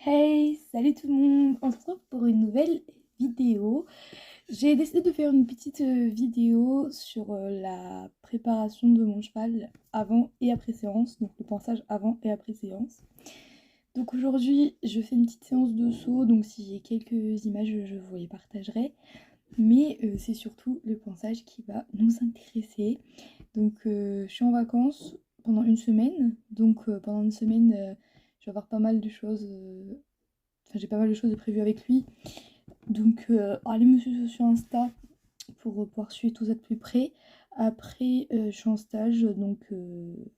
Hey, salut tout le monde! On se retrouve pour une nouvelle vidéo. J'ai décidé de faire une petite vidéo sur la préparation de mon cheval avant et après séance, donc le pansage avant et après séance. Donc aujourd'hui, je fais une petite séance de saut, donc si j'ai quelques images, je vous les partagerai. Mais c'est surtout le pansage qui va nous intéresser. Donc je suis en vacances pendant une semaine, donc pendant une semaine, je vais avoir pas mal de choses. Enfin, j'ai pas mal de choses de prévues avec lui. Donc, allez me suivre sur Insta pour pouvoir suivre tout ça de plus près. Après, je suis en stage, donc il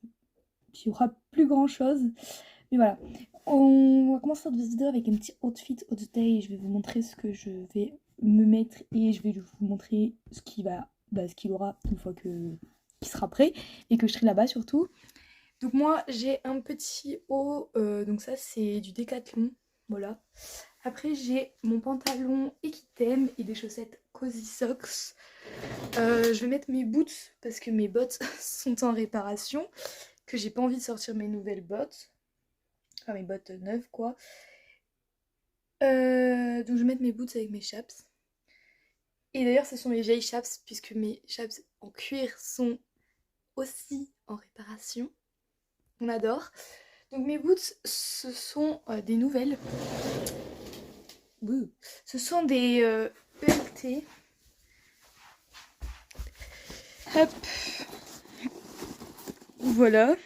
n'y aura plus grand chose. Mais voilà. On va commencer cette vidéo avec un petit outfit of the day. Je vais vous montrer ce que je vais me mettre et je vais vous montrer ce qu'il va, ce qu'il aura une fois qu'il sera prêt et que je serai là-bas surtout. Donc moi j'ai un petit haut, donc ça c'est du Décathlon, voilà. Après j'ai mon pantalon Equitem et des chaussettes Cozy Socks. Je vais mettre mes boots parce que mes bottes sont en réparation, que j'ai pas envie de sortir mes nouvelles bottes, enfin mes bottes neuves quoi. Donc je vais mettre mes boots avec mes chaps. Et d'ailleurs ce sont mes vieilles chaps puisque mes chaps en cuir sont aussi en réparation. On adore. Donc mes boots, ce sont des nouvelles. Ouh. Ce sont des ELT. Hop. Voilà.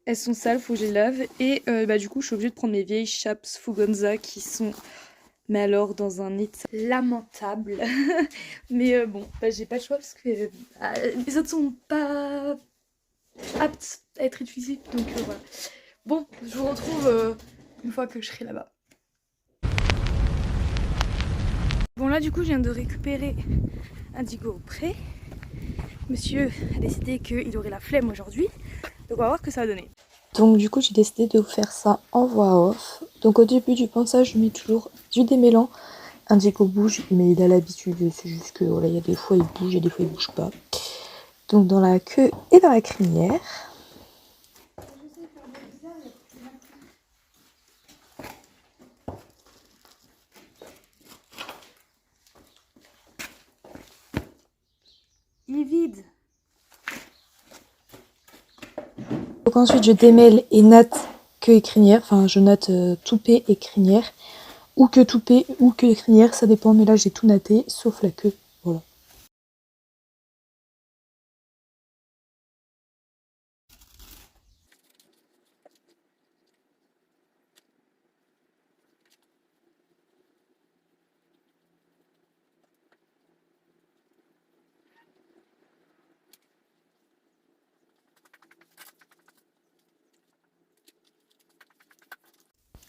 Elles sont sales, faut que je les lave. Et du coup, je suis obligée de prendre mes vieilles chaps Fugonza qui sont, mais alors, dans un état lamentable. Mais bon, j'ai pas le choix parce que les autres sont pas aptes à être utilisés. Donc voilà. Bon, je vous retrouve une fois que je serai là-bas. Bon là du coup je viens de récupérer Indigo au pré. Monsieur a décidé qu'il aurait la flemme aujourd'hui. Donc on va voir ce que ça va donner. Donc du coup j'ai décidé de vous faire ça en voix off. Donc au début du pansage je mets toujours du démêlant. Indigo bouge mais il a l'habitude, c'est juste que voilà, il y a des fois il bouge et des fois il bouge pas. Donc dans la queue et dans la crinière. Il est vide. Donc ensuite je démêle et natte queue et crinière, enfin je natte toupet et crinière, ou que toupet ou que crinière, ça dépend, mais là j'ai tout natté, sauf la queue, voilà.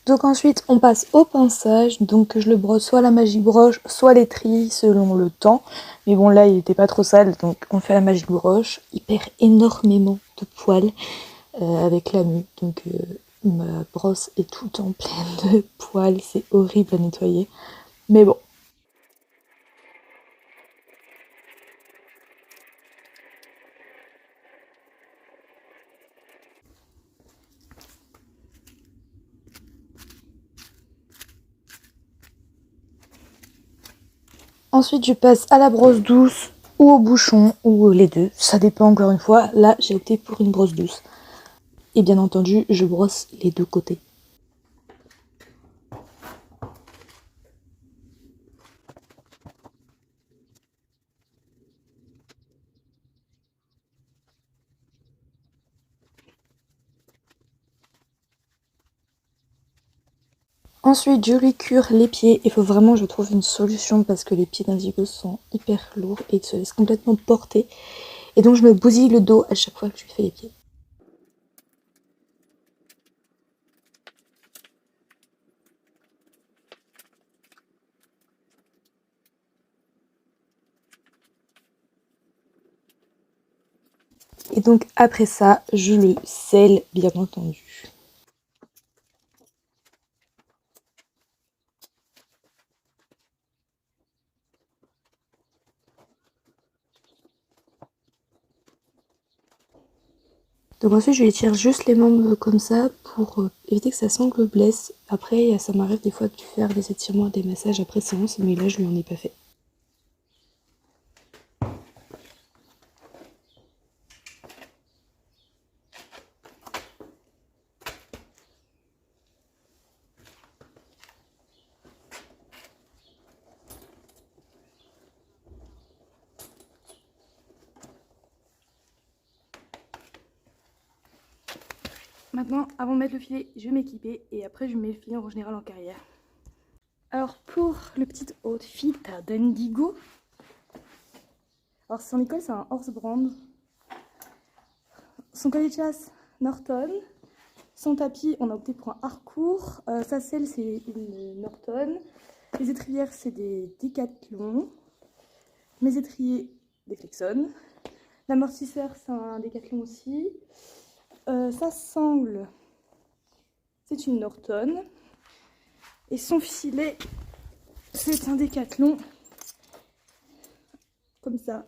Donc ensuite on passe au pinçage, donc je le brosse soit à la Magic Broche, soit l'étrille selon le temps. Mais bon là il était pas trop sale, donc on fait la Magic Broche. Il perd énormément de poils avec la mue, donc ma brosse est tout le temps pleine de poils, c'est horrible à nettoyer. Mais bon. Ensuite je passe à la brosse douce ou au bouchon, ou les deux, ça dépend encore une fois. Là j'ai opté pour une brosse douce. Et bien entendu je brosse les deux côtés. Ensuite, je lui cure les pieds. Il faut vraiment que je trouve une solution parce que les pieds d'Indigo sont hyper lourds et ils se laissent complètement porter. Et donc, je me bousille le dos à chaque fois que je lui fais les pieds. Et donc, après ça, je le selle, bien entendu. Donc ensuite je lui étire juste les membres comme ça pour éviter que sa sangle blesse. Après ça m'arrive des fois de lui faire des étirements, des massages après séance, mais là je lui en ai pas fait. Maintenant, avant de mettre le filet, je vais m'équiper et après je mets le filet en général en carrière. Alors pour le petit outfit d'Indigo, alors son école c'est un horse brand, son collet de chasse Norton, son tapis on a opté pour un Harcourt, sa selle c'est une Norton, les étrivières c'est des Decathlon, mes étriers des Flexon, l'amortisseur c'est un Decathlon aussi. Sa sangle, c'est une Norton. Et son filet, c'est un Décathlon. Comme ça.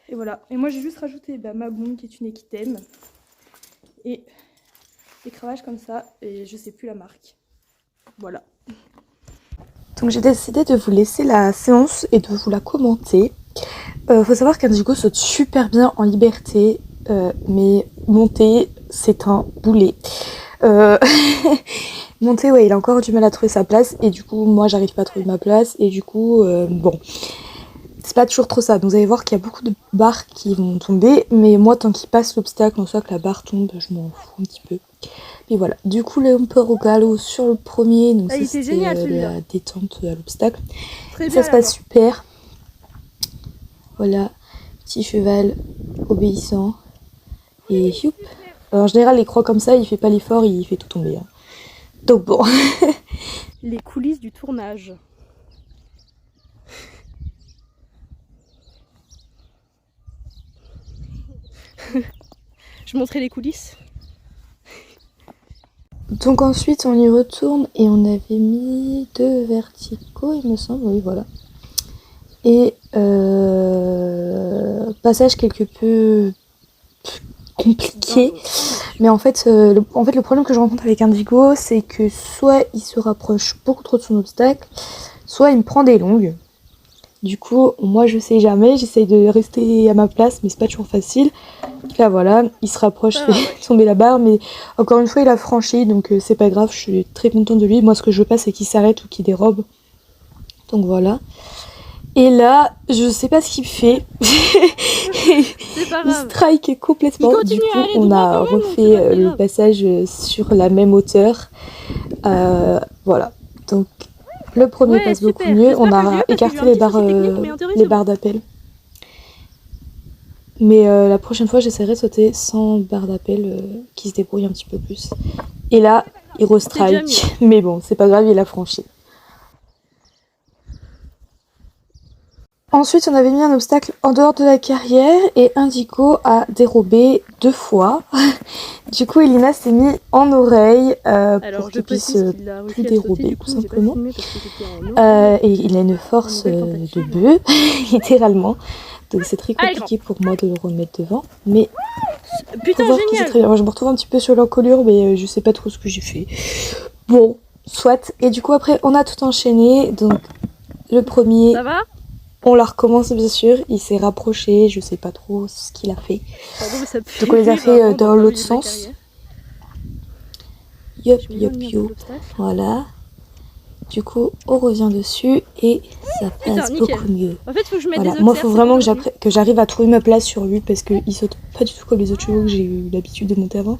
Et voilà. Et moi, j'ai juste rajouté ma bombe qui est une Equitem. Et des cravages comme ça. Et je sais plus la marque. Voilà. Donc j'ai décidé de vous laisser la séance et de vous la commenter. Faut savoir qu'Indigo saute super bien en liberté. Mais monter, c'est un boulet. Monter, ouais, il a encore du mal à trouver sa place. Et du coup, moi, j'arrive pas à trouver ma place. Et du coup, bon, c'est pas toujours trop ça. Donc vous allez voir qu'il y a beaucoup de barres qui vont tomber. Mais moi, tant qu'il passe l'obstacle, en soit que la barre tombe, je m'en fous un petit peu. Et voilà. Du coup, là, on part au galop sur le premier. Donc ça, c'était la détente à l'obstacle. Ça se passe super. Voilà. Petit cheval obéissant. Et youp. Alors, en général, les croix comme ça, il fait pas l'effort, il fait tout tomber. Hein. Donc bon. Les coulisses du tournage. Je montrais les coulisses. Donc ensuite on y retourne et on avait mis 2 verticaux il me semble, oui voilà. Et passage quelque peu compliqué. Mais en fait, le problème que je rencontre avec Indigo, c'est que soit il se rapproche beaucoup trop de son obstacle, soit il me prend des longues. Du coup, moi je sais jamais, j'essaye de rester à ma place, mais c'est pas toujours facile. Là voilà, il se rapproche, fait tomber la barre, mais encore une fois il a franchi, donc c'est pas grave, je suis très contente de lui. Moi ce que je veux pas c'est qu'il s'arrête ou qu'il dérobe. Donc voilà. Et là, je sais pas ce qu'il fait. Il strike complètement. Du coup, on a refait le passage sur la même hauteur. Voilà. Donc, le premier passe beaucoup mieux. On a écarté les barres d'appel. Mais la prochaine fois, j'essaierai de sauter sans barre d'appel qui se débrouille un petit peu plus. Et là, il restrike. Mais bon, c'est pas grave, il a franchi. Ensuite, on avait mis un obstacle en dehors de la carrière et Indigo a dérobé 2 fois. Du coup, Elina s'est mis en oreille pour qu'il puisse plus dérober, tout simplement. Et il a une force de bœuf, littéralement. Donc c'est très compliqué pour moi de le remettre devant. Mais putain, génial. très bien. Moi, je me retrouve un petit peu sur l'encolure, mais je sais pas trop ce que j'ai fait. Bon, soit. Et du coup, après, on a tout enchaîné. Donc, le premier... Ça va ? On la recommence bien sûr, il s'est rapproché, je sais pas trop ce qu'il a fait. Pardon, mais ça donc on les a fait dans l'autre sens. Yop, yop, yop. Voilà. Du coup, on revient dessus et ça passe beaucoup mieux. En fait, faut que je mette voilà. Moi, il faut vraiment que j'arrive à trouver ma place sur lui parce qu'il saute pas du tout comme les autres chevaux que j'ai eu l'habitude de monter avant.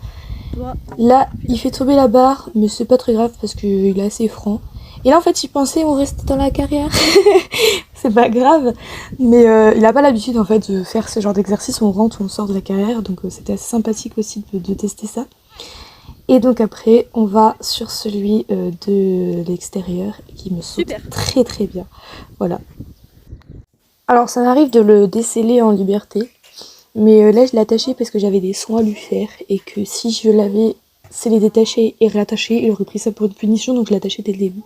Là, il fait tomber la barre, mais c'est pas très grave parce qu'il est assez franc. Et là en fait il pensait on reste dans la carrière. C'est pas grave. Mais il a pas l'habitude en fait de faire ce genre d'exercice où on rentre ou on sort de la carrière. Donc c'était assez sympathique aussi de tester ça. Et donc après on va sur celui de l'extérieur qui me saute très très bien. Voilà. Alors ça m'arrive de le déceler en liberté. Mais là je l'ai attaché parce que j'avais des soins à lui faire. Et que si je l'avais scellé, détaché et réattaché, il aurait pris ça pour une punition. Donc je l'ai attaché dès le début.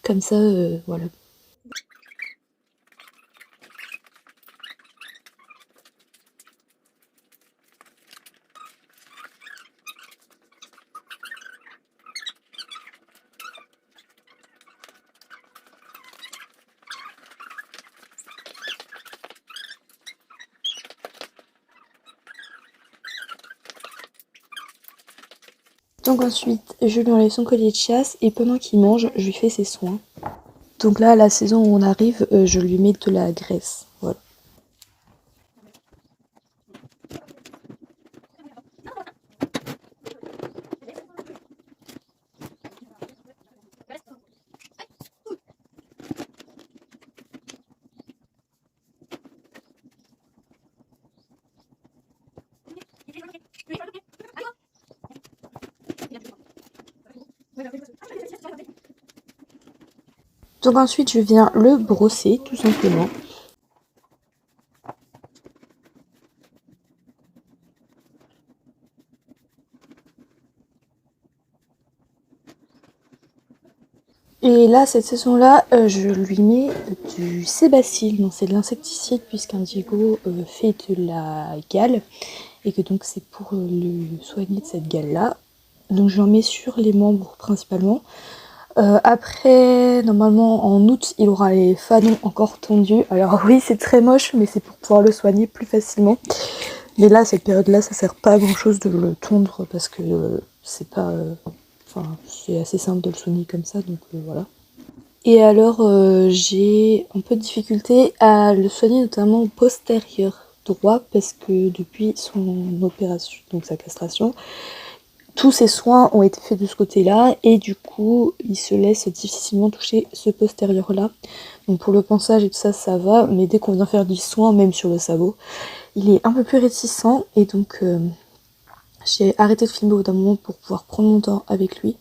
Comme ça, voilà. Donc ensuite, je lui enlève son collier de chasse et pendant qu'il mange, je lui fais ses soins. Donc là, à la saison où on arrive, je lui mets de la graisse. Voilà. Donc ensuite, je viens le brosser, tout simplement. Et là, cette saison-là, je lui mets du Sébacil. Donc c'est de l'insecticide puisqu'Indigo fait de la gale. Et que donc c'est pour le soigner de cette gale-là. Donc j'en mets sur les membres principalement. Après, normalement en août, il aura les fanons encore tondus. Alors oui, c'est très moche, mais c'est pour pouvoir le soigner plus facilement. Mais là, cette période-là, ça sert pas à grand-chose de le tondre parce que c'est pas... Enfin, c'est assez simple de le soigner comme ça, donc voilà. Et alors, j'ai un peu de difficulté à le soigner, notamment au postérieur droit, parce que depuis son opération, donc sa castration, tous ses soins ont été faits de ce côté-là, et du coup, il se laisse difficilement toucher ce postérieur-là. Donc pour le pansage et tout ça, ça va, mais dès qu'on vient faire du soin, même sur le sabot, il est un peu plus réticent, et donc j'ai arrêté de filmer au bout d'un moment pour pouvoir prendre mon temps avec lui.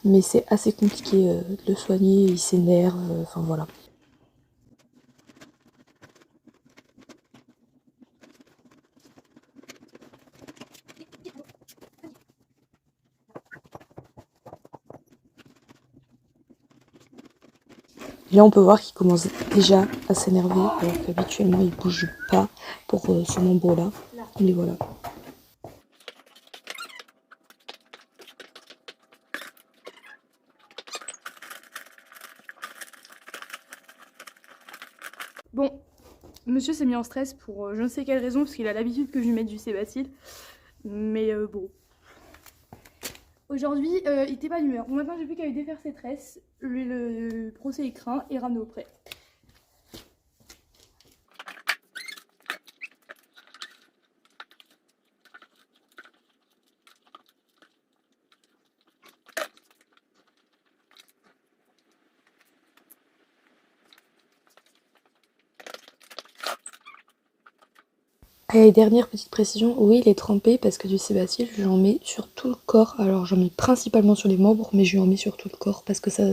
Mais c'est assez compliqué de le soigner, il s'énerve, enfin voilà. Et là on peut voir qu'il commence déjà à s'énerver, alors qu'habituellement il bouge pas pour ce membre-là. Mais voilà. Bon, monsieur s'est mis en stress pour je ne sais quelle raison, parce qu'il a l'habitude que je lui mette du Sébacil. Mais bon. Aujourd'hui, il était pas d'humeur. Bon, maintenant, j'ai plus qu'à lui défaire ses tresses, lui le brosser les crins et ramener au prêt. Et dernière petite précision, oui il est trempé parce que du Sébacil j'en mets sur tout le corps. Alors j'en mets principalement sur les membres, mais je en mets sur tout le corps parce que ça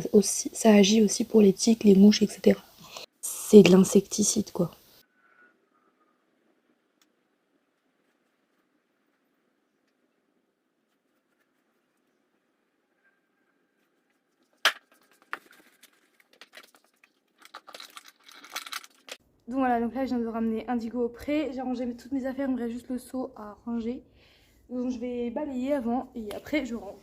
agit aussi pour les tiques, les mouches, etc. C'est de l'insecticide quoi. Donc voilà, donc là je viens de ramener Indigo au pré. J'ai rangé toutes mes affaires, il me reste juste le seau à ranger. Donc je vais balayer avant et après je range.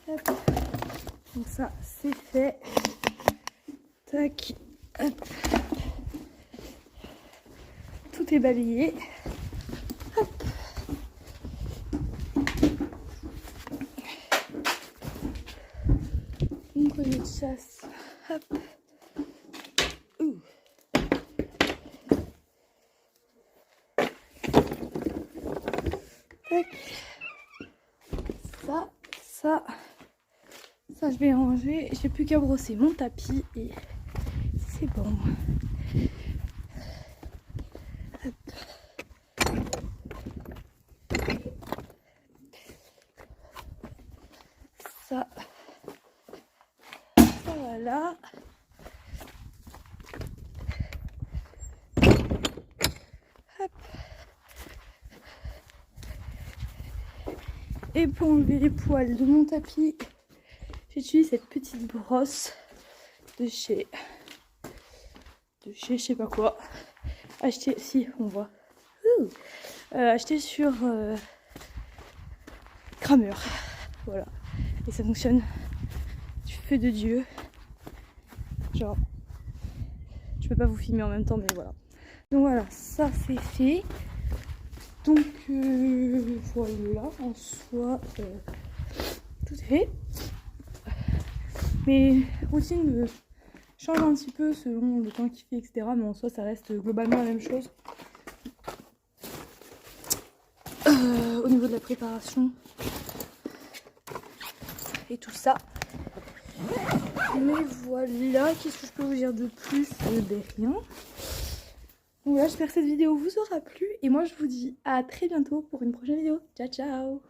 Hop. Donc ça c'est fait. Tac. Hop. Tout est balayé. Hop. Mon collier de chasse. Hop. Ouh. Tac. Ça je vais ranger. J'ai plus qu'à brosser mon tapis et c'est bon. Hop. Ça voilà. Hop. Et pour enlever les poils de mon tapis, j'utilise cette petite brosse de chez je sais pas quoi. Acheté, si on voit. Acheté sur Kramer. Voilà. Et ça fonctionne du feu de Dieu. Genre, je peux pas vous filmer en même temps, mais voilà. Donc voilà, ça c'est fait. Donc voilà, en soi, tout est fait. Mes routines changent un petit peu selon le temps qu'il fait, etc. Mais en soi, ça reste globalement la même chose. Au niveau de la préparation et tout ça. Mais voilà, qu'est-ce que je peux vous dire de plus? Rien. Donc voilà, j'espère que cette vidéo vous aura plu. Et moi, je vous dis à très bientôt pour une prochaine vidéo. Ciao, ciao!